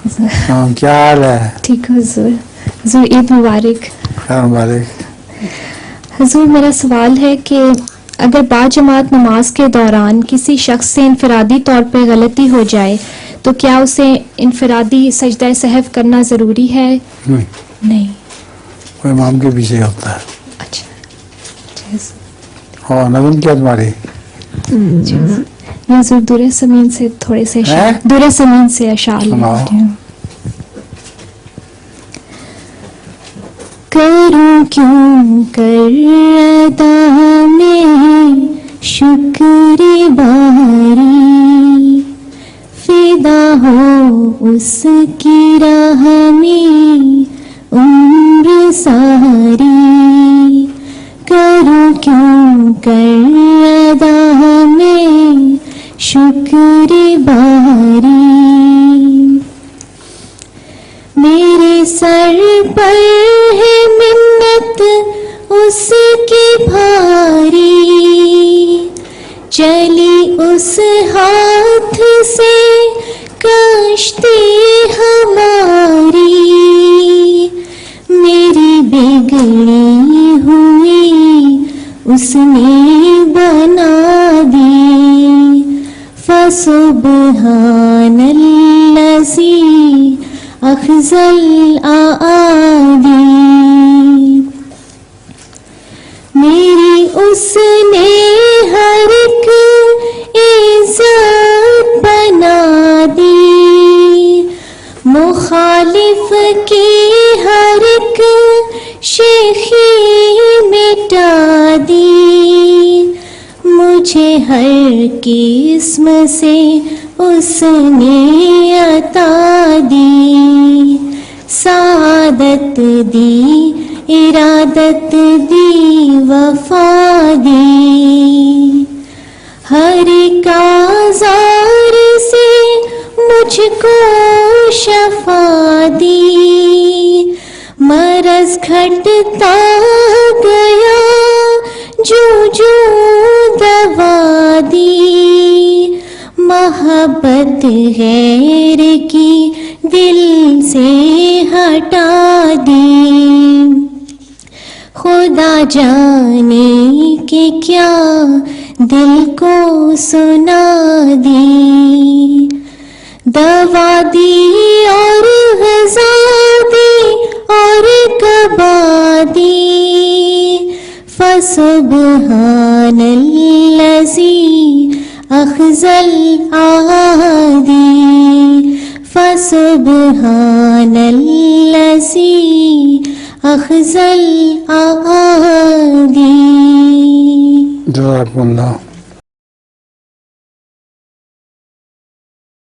کیا حال ہے؟ ٹھیک ہو حضور؟ حضور عید مبارک. مبارک. حضور میرا سوال ہے کہ اگر باجماعت نماز کے دوران کسی شخص سے انفرادی طور پہ غلطی ہو جائے تو کیا اسے انفرادی سجدہ سہو کرنا ضروری ہے؟ نہیں. وہ امام کے پیچھے ہوتا ہے. اچھا. ہاں نظم کیا تمہاری؟ حضور دور زمین سے تھوڑے سے دور زمین سے اشعار. کروں کیوں کر ادا میں شکر باری، فدا ہو اس کی راہ میں عمر ساری. کروں کیوں کر ادا میں شکر باری، میرے سر پر ہے منت اس کی بھاری، چلی اس ہاتھ سے کشتی ہماری، میری بگڑی ہوئی اس نے بنا دی. فسبحان الذی اخزل اعادی، میری اس نے ہر ایک عزت بنا دی، مخالف کی ہر ایک شیخی مٹا دی، مجھے ہر قسم سے اس نے عطا دی. سعادت دی، ارادت دی، وفا دی، ہر ایک آزار سے مجھ کو شفا دی، مرض گھٹتا گیا جو دوا دی، محبت غیر کی دل سے ہٹا دی. خدا جانے کہ کیا دل کو سنا دی، دوا دی اور غذا دی اور قبا دی. فسبحان الذی اخزل اعادی، فسبحان الذی اخزل اعادی. جزاکم اللہ.